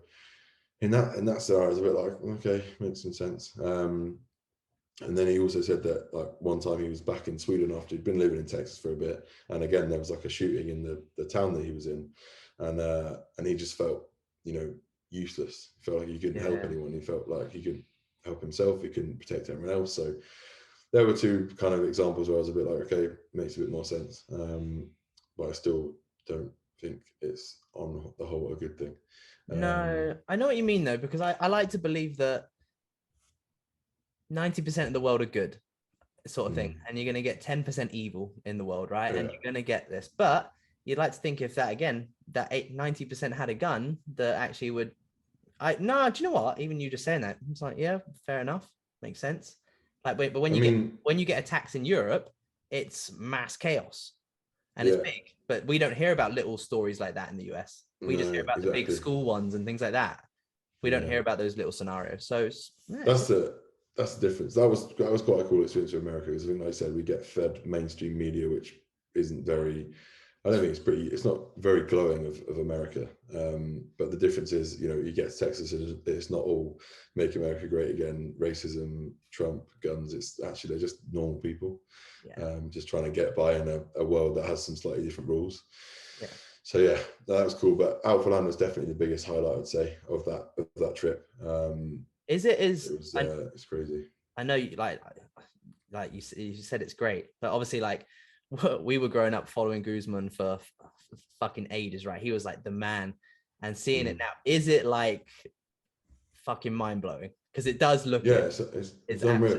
in that scenario, I was a bit like, okay, makes some sense. And then he also said that like one time he was back in Sweden after he'd been living in Texas for a bit, and again there was like a shooting in the town that he was in, and he just felt useless. He felt like he couldn't help anyone. He felt like he couldn't help himself. He couldn't protect everyone else. So there were two kind of examples where I was a bit like, okay, makes a bit more sense, but I still don't think it's on the whole a good thing. No, I know what you mean though, because I like to believe that 90% of the world are good, sort of thing, and you're going to get 10% evil in the world, right? And you're going to get this, but you'd like to think if that 90% had a gun that actually would. Do you know what? Even you just saying that, it's like, yeah, fair enough, makes sense. Like, but when you get attacks in Europe, it's mass chaos, and it's big. But we don't hear about little stories like that in the US. We just hear about the big school ones and things like that. We don't hear about those little scenarios. So that's the difference. That was quite a cool experience for America, because I think, like I said, we get fed mainstream media, which isn't very. I don't think it's not very glowing of America. But the difference is, you get to Texas, and it's not all make America great again, racism, Trump, guns. It's actually they're just normal people, just trying to get by in a world that has some slightly different rules. Yeah. So that was cool. But Alpha Land was definitely the biggest highlight, I'd say, of that trip. It's crazy. I know you like you said it's great, but obviously like we were growing up following Guzman for fucking ages, right? He was like the man, and seeing it now, is it like fucking mind blowing? Because it does look it's unreal.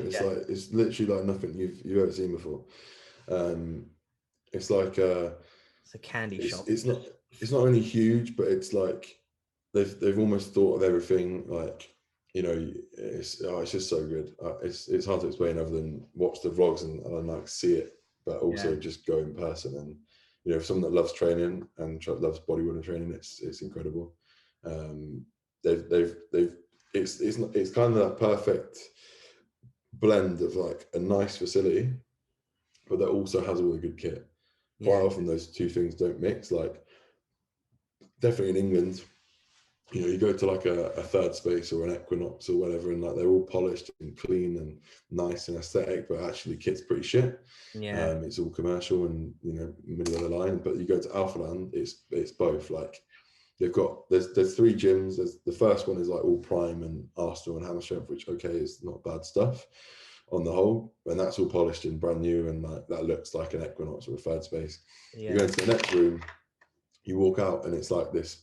It's literally like nothing you've ever seen before. It's like it's a candy shop. It's not only huge, but it's like they've almost thought of everything. Like it's just so good. It's hard to explain other than watch the vlogs and like see it, but also just go in person. And for someone that loves training and loves bodybuilding training, it's incredible. It's kind of that perfect blend of like a nice facility, but that also has all the good kit. Quite often those two things don't mix. Like definitely in England, you go to like a Third Space or an Equinox or whatever, and like they're all polished and clean and nice and aesthetic, but actually kit's pretty shit. It's all commercial and middle of the line. But you go to Alpha Land, it's both. Like there's 3 gyms. The first one is like all Prime and Arsenal and Hammer Strength, which is not bad stuff on the whole, and that's all polished and brand new, and like that looks like an Equinox or a Third Space. You go into the next room, you walk out, and it's like this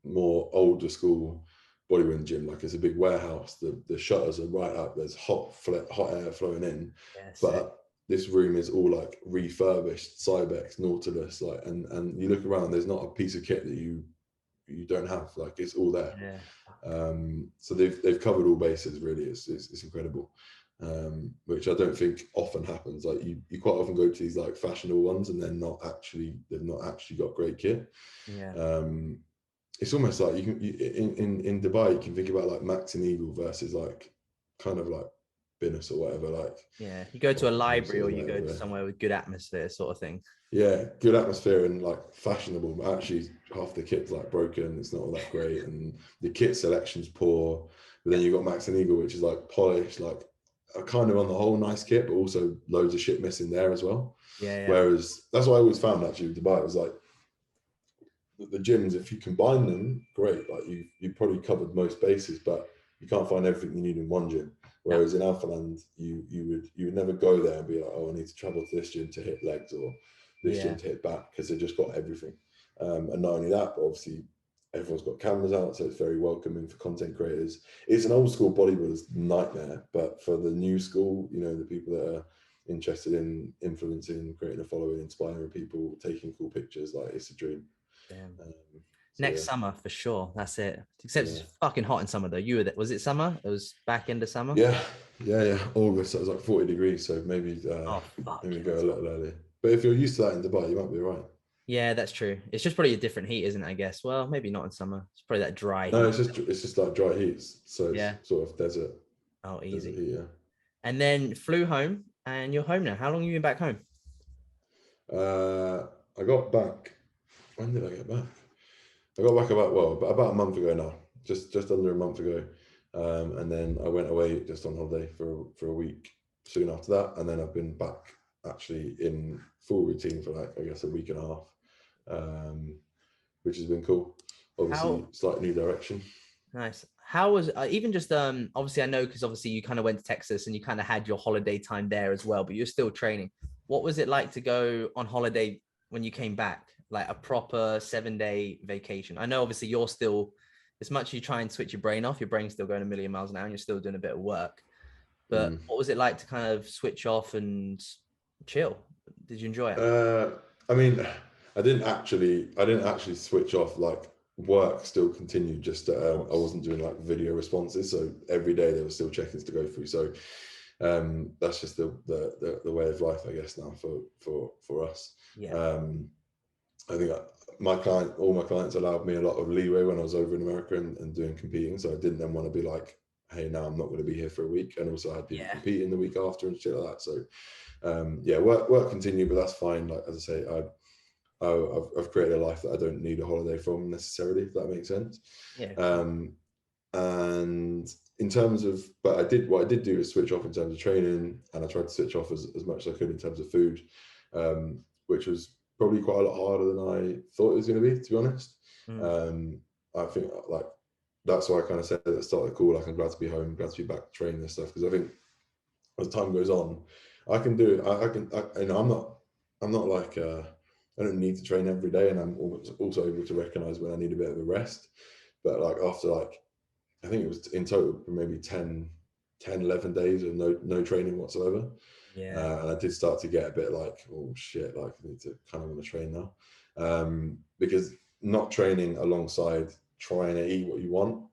more older school bodybuilding gym. Like it's a big warehouse. The shutters are right up. There's hot air flowing in, but this room is all like refurbished Cybex, Nautilus, like, and you look around, there's not a piece of kit that you don't have. Like it's all there. So they've covered all bases. Really, it's incredible. which I don't think often happens. Like you quite often go to these like fashionable ones and they've not actually got great kit. Yeah. It's almost like in Dubai you can think about like Max and Eagle versus like kind of like Binus or whatever, like Yeah, you go to a library or you go to whatever. somewhere with good atmosphere, sort of thing. Yeah, good atmosphere and like fashionable, but actually half the kit's like broken. It's not all that great, and the kit selection's poor. But then you've got Max and Eagle, which is like polished, like a kind of on the whole nice kit, but also loads of shit missing there as well. Yeah. Whereas that's what I always found actually with Dubai. It was like the gyms, if you combine them, great. Like you probably covered most bases, but you can't find everything you need in one gym. Whereas in Alphaland, you would never go there and be like, oh, I need to travel to this gym to hit legs or this gym to hit back, because they just got everything. And not only that, but obviously everyone's got cameras out, so it's very welcoming for content creators. It's an old school bodybuilder's nightmare, but for the new school, you know, the people that are interested in influencing, creating a following, inspiring people, taking cool pictures, like it's a dream. Damn. So Next summer for sure. That's it. Except it's fucking hot in summer though. You were there. Was it summer? It was back into summer. Yeah. August. It was like 40 degrees, so maybe maybe go a little earlier. But if you're used to that in Dubai, you might be right. Yeah, that's true. It's just probably a different heat, isn't it? I guess. Well, maybe not in summer. It's probably that dry heat. No, it's just like dry heat. So it's sort of desert. Oh, easy. Desert heat, yeah. And then flew home, and you're home now. How long have you been back home? I got back. When did I get back? I got back about a month ago now. Just under a month ago. And then I went away just on holiday for a week soon after that, and then I've been back actually in full routine for like I guess a week and a half, which has been cool. Obviously, slight new direction. Nice. How was even just obviously I know because obviously you kind of went to Texas and you kind of had your holiday time there as well, but you're still training. What was it like to go on holiday when you came back, like a proper 7-day vacation? I know obviously you're still, as much as you try and switch your brain off, your brain's still going a million miles an hour and you're still doing a bit of work. But what was it like to kind of switch off and chill? Did you enjoy it? I mean, I didn't actually switch off. Like work still continued, just I wasn't doing like video responses, so every day there were still check-ins to go through. So that's just the way of life, I guess, now for us. I think all my clients allowed me a lot of leeway when I was over in America and doing competing, so I didn't then want to be like, hey, now I'm not going to be here for a week. And also I had people competing the week after and shit like that. So work continued, but that's fine. Like as I say, I've created a life that I don't need a holiday from necessarily, if that makes sense. And in terms of, but what I did do is switch off in terms of training, and I tried to switch off as much as I could in terms of food, which was probably quite a lot harder than I thought it was going to be, to be honest. I think like that's why I kind of said at the start of the call, like I'm glad to be home, glad to be back training and stuff, because I think as time goes on, I can do it. I'm not like I don't need to train every day, and I'm also able to recognize when I need a bit of a rest. But like after like, I think it was in total maybe 10, 11 days of no training whatsoever. And I did start to get a bit like, oh shit, like I need to kind of want to train now. Because not training alongside trying to eat what you want,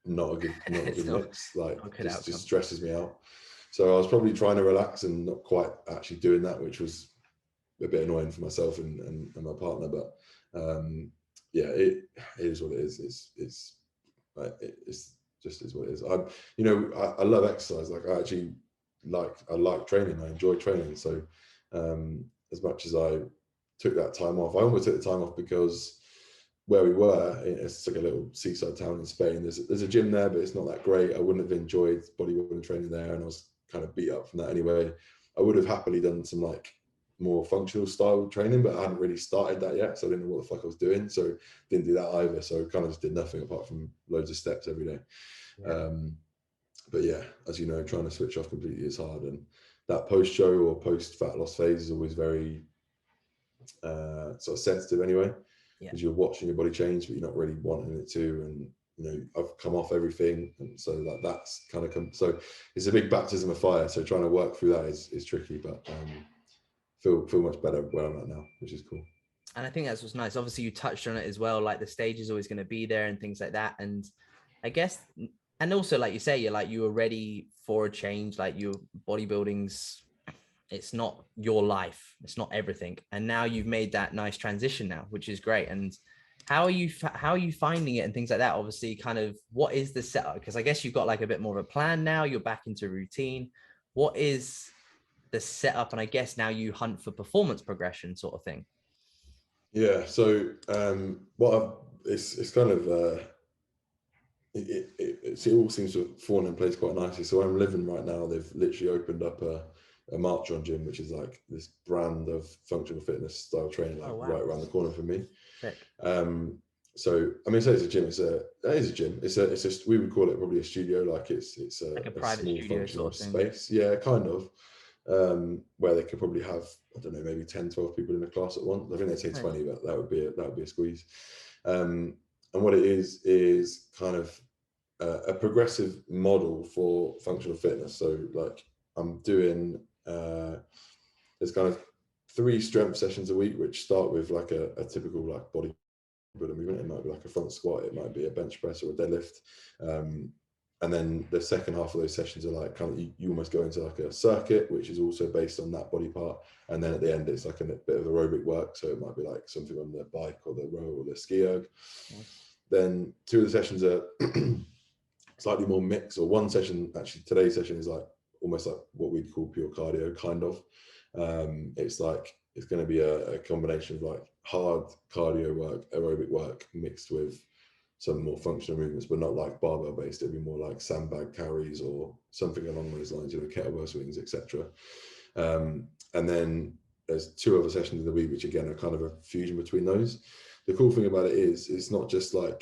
not a good mix. Like just stresses me out. So I was probably trying to relax and not quite actually doing that, which was a bit annoying for myself and my partner. But it is what it is. It's just is what it is. I love exercise. Like I like training. I enjoy training. So as much as I took that time off, I almost took the time off because where we were, it's like a little seaside town in Spain. There's a gym there, but it's not that great. I wouldn't have enjoyed bodybuilding training there, and I was kind of beat up from that anyway. I would have happily done some like more functional style training, but I hadn't really started that yet, so I didn't know what the fuck I was doing. So didn't do that either. So kind of just did nothing apart from loads of steps every day. But yeah, as you know, trying to switch off completely is hard, and that post show or post fat loss phase is always very sort of sensitive anyway, because you're watching your body change, but you're not really wanting it to. And I've come off everything, and so that's kind of so it's a big baptism of fire. So trying to work through that is tricky, but feel much better where I'm at now, which is cool. And I think that's what's nice. Obviously, you touched on it as well. Like the stage is always going to be there and things like that. And I guess And also, like you say, you were ready for a change. Like your bodybuilding's, it's not your life, it's not everything, and now you've made that nice transition now, which is great. And how are you finding it and things like that? Obviously, kind of what is the setup? Because I guess you've got like a bit more of a plan now. You're back into routine. What is the setup? And I guess now you hunt for performance progression, sort of thing. Yeah. So it's kind of it all seems to have fallen in place quite nicely. So where I'm living right now, they've literally opened up a March on gym, which is like this brand of functional fitness style training, like right around the corner from me. Sick. So I mean, so it's a gym. It is a gym. It's a we would call it probably a studio. Like it's Like a a private small studio functional sort of thing. space. Yeah, kind of. Where they could probably have, I don't know, maybe 10, 12 people in a class at once. I think they say 20, but that would be a squeeze. And what it is kind of a progressive model for functional fitness. So like I'm doing, there's kind of 3 strength sessions a week, which start with like a typical like bodybuilding movement. It might be like a front squat, it might be a bench press or a deadlift. And then the second half of those sessions are like kind of, you almost go into like a circuit, which is also based on that body part. And then at the end, it's like a bit of aerobic work. So it might be like something on the bike or the row or the ski erg. Then 2 of the sessions are slightly more mixed, or one session, actually today's session is like almost like what we'd call pure cardio, kind of. It's like, it's going to be a combination of like hard cardio work, aerobic work mixed with some more functional movements, but not like barbell based. It'd be more like sandbag carries or something along those lines, kettlebell swings, etc. And then there's 2 other sessions of the week, which again are kind of a fusion between those. The cool thing about it is it's not just going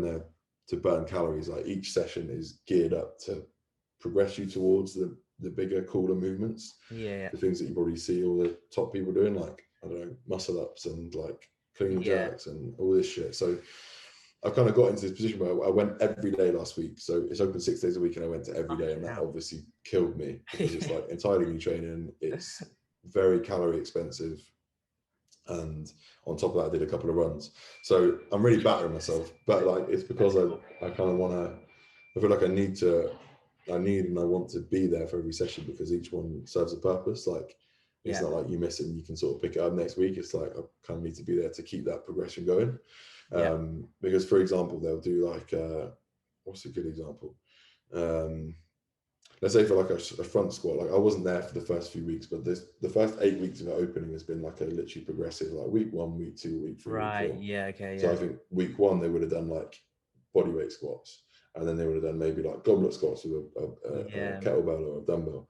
there to burn calories. Like each session is geared up to progress you towards the bigger, cooler movements. Yeah. The things that you probably see all the top people doing, like, I don't know, muscle ups and like clean jerks and all this shit. So I've kind of got into this position where I went every day last week. So it's open 6 days a week and I went to every day, and that obviously killed me because it's like entirely new training. It's very calorie expensive. And on top of that, I did a couple of runs. So I'm really battering myself, but like, it's because I kind of want to, I feel like I need and I want to be there for every session because each one serves a purpose. Like, it's not like you miss it and you can sort of pick it up next week. It's like I kind of need to be there to keep that progression going. Because, for example, they'll do like, what's a good example? Let's say for like a front squat, like I wasn't there for the first few weeks, but the first 8 weeks of it opening has been like a literally progressive, like week 1, week 2, week 3, week 4. Yeah. Okay. So I think week 1 they would have done like bodyweight squats, and then they would have done maybe like goblet squats with a kettlebell or a dumbbell.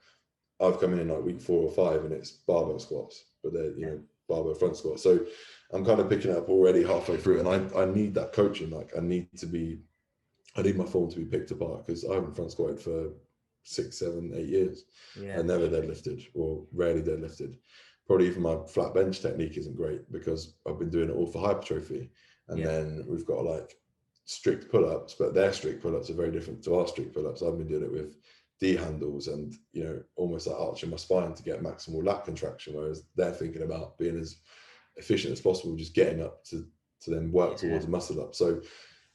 I've come in like week 4 or 5 and it's barbell squats, but they're barbell front squats. So I'm kind of picking it up already halfway through, and I need that coaching. Like I need my form to be picked apart because I haven't front squatted for 6, 7, 8 years. I never deadlifted or rarely deadlifted. Probably even my flat bench technique isn't great because I've been doing it all for hypertrophy. And then we've got like strict pull-ups, but their strict pull-ups are very different to our strict pull-ups. I've been doing it with D handles and almost like arching my spine to get maximal lat contraction, whereas they're thinking about being as efficient as possible, just getting up to then work towards a muscle up. So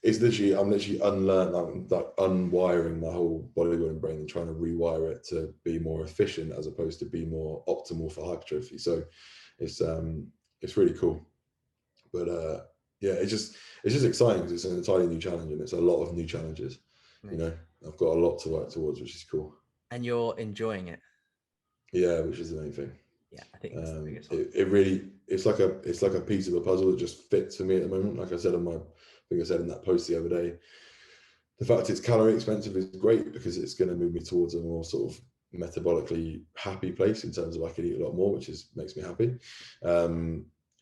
it's literally, I'm literally unwiring my whole bodybuilding brain and trying to rewire it to be more efficient as opposed to be more optimal for hypertrophy. So it's really cool. But it's just exciting because it's an entirely new challenge and it's a lot of new challenges. I've got a lot to work towards, which is cool. And you're enjoying it. Yeah, which is the main thing. Yeah, I think that's the biggest one. It really, it's like a piece of a puzzle that just fits for me at the moment. Like I said I think I said in that post the other day, the fact it's calorie expensive is great because it's going to move me towards a more sort of metabolically happy place in terms of I can eat a lot more, which makes me happy.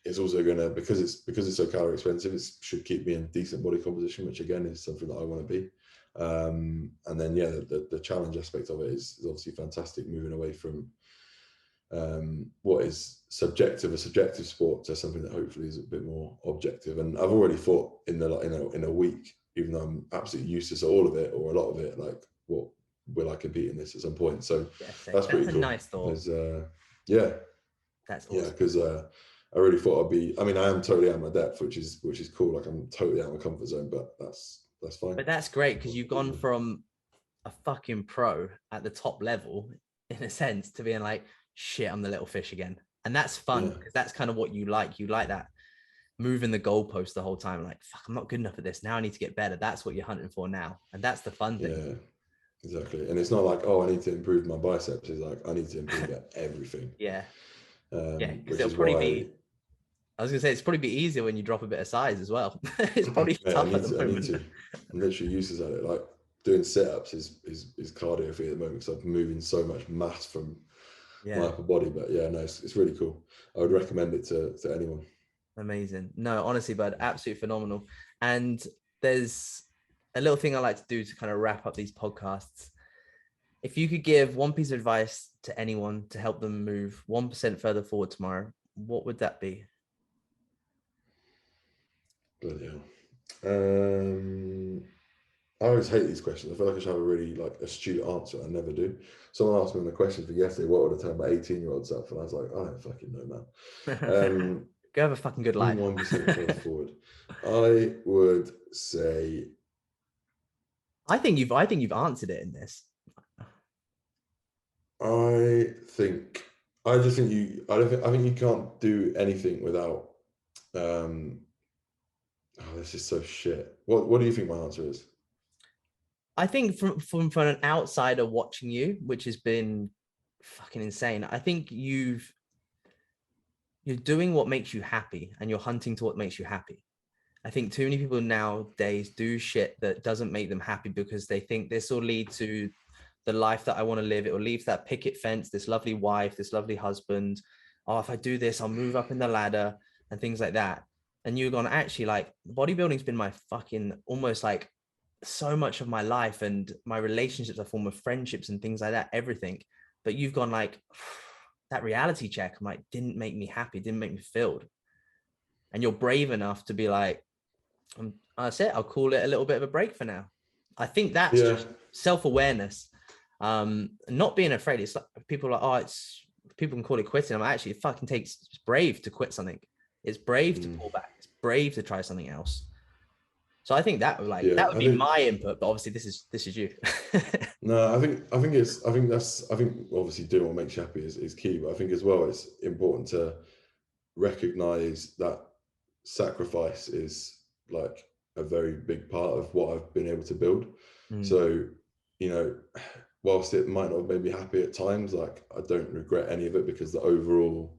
It's also going to, because it's so calorie expensive, it should keep me in decent body composition, which again is something that I want to be. And then the challenge aspect of it is obviously fantastic, moving away from what is a subjective sport to something that hopefully is a bit more objective. And I've already thought in a week, even though I'm absolutely useless at all of it or a lot of it, like what will I compete in this at some point? So that's pretty cool. Nice thought. That's awesome. Yeah, because I really thought I am totally out of my depth, which is cool. Like I'm totally out of my comfort zone, but that's that's fine. But that's great because you've gone from a fucking pro at the top level, in a sense, to being like, shit, I'm the little fish again. And that's fun because that's kind of what you like. You like that moving the goalpost the whole time. Like, fuck, I'm not good enough at this. Now I need to get better. That's what you're hunting for now. And that's the fun thing. Yeah, exactly. And it's not like, oh, I need to improve my biceps. It's like, I need to improve at everything. Yeah. Yeah. Because Which it'll is probably why be, I was gonna say, it's probably be easier when you drop a bit of size as well. It's probably mate, tough at the I need moment. to. I'm literally useless at it. Like doing sit-ups is cardio for me at the moment because I'm moving so much mass from my upper body. But yeah, no, it's really cool. I would recommend it to anyone. Amazing. No, honestly, bud, absolutely phenomenal. And there's a little thing I like to do to kind of wrap up these podcasts. If you could give one piece of advice to anyone to help them move 1% further forward tomorrow, what would that be? Bloody hell. I always hate these questions. I feel like I should have a really astute answer. I never do. Someone asked me the question for yesterday, what would I tell my 18-year-old self? And I was like, I don't fucking know, man. Go have a fucking good life. 1% further forward. I would say. I think you've answered it in this. I think you can't do anything without. This is so shit. What do you think my answer is? I think from an outsider watching you, which has been fucking insane. I think you're doing what makes you happy and you're hunting to what makes you happy. I think too many people nowadays do shit that doesn't make them happy because they think this will lead to the life that I want to live. It will lead to that picket fence, this lovely wife, this lovely husband. Oh, if I do this, I'll move up in the ladder and things like that. And you're gone, actually, like, bodybuilding's been my fucking almost like so much of my life, and my relationships are form of friendships and things like that, everything. But you've gone like, that reality check, I'm like, didn't make me happy, didn't make me filled. And you're brave enough to be like, that's it, I'll call it a little bit of a break for now. I think that's just self-awareness. Not being afraid. It's like people are like, people can call it quitting. I'm actually, it fucking takes, it's brave to quit something. It's brave to pull back. It's brave to try something else. So I think that would be my input, but obviously this is you. No, I think obviously doing what makes you happy is key, but I think as well it's important to recognize that sacrifice is like a very big part of what I've been able to build. So, whilst it might not have made me happy at times, like I don't regret any of it because the overall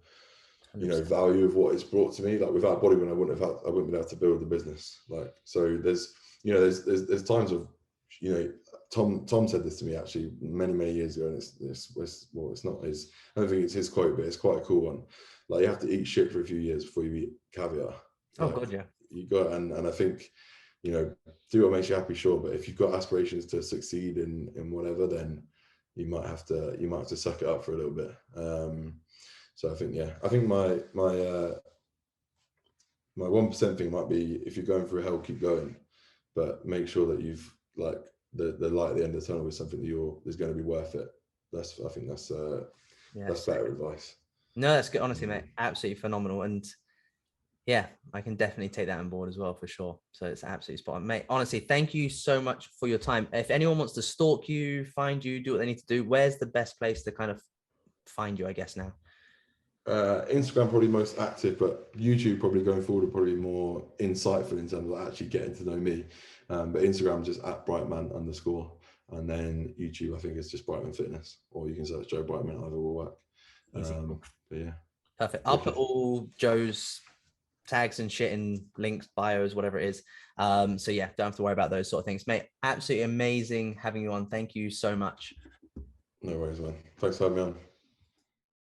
100%. Value of what it's brought to me, like without bodybuilding, I wouldn't be able to build the business. Like, so there's times of, Tom said this to me actually many years ago, and it's not his, I don't think it's his quote, but it's quite a cool one. Like, you have to eat shit for a few years before you eat caviar. Oh God, yeah. You got, and I think, do what makes you happy, sure, but if you've got aspirations to succeed in whatever, then you might have to suck it up for a little bit. So I think my 1% thing might be, if you're going through hell, keep going, but make sure that you've like the light at the end of the tunnel is something that is going to be worth it. I think that's better advice. No, that's good. Honestly, mate, absolutely phenomenal. And yeah, I can definitely take that on board as well, for sure. So it's absolutely spot on, mate. Honestly, thank you so much for your time. If anyone wants to stalk you, find you, do what they need to do, where's the best place to kind of find you, I guess, now? Instagram probably most active, but YouTube probably going forward will probably be more insightful in terms of actually getting to know me. But Instagram just at Brightman _, and then YouTube I think is just Brightman Fitness, or you can search Joe Brightman, either will work. But yeah, perfect. I'll put all Joe's tags and shit in links, bios, whatever it is. So yeah, don't have to worry about those sort of things, mate. Absolutely amazing having you on. Thank you so much. No worries, man. Thanks for having me on.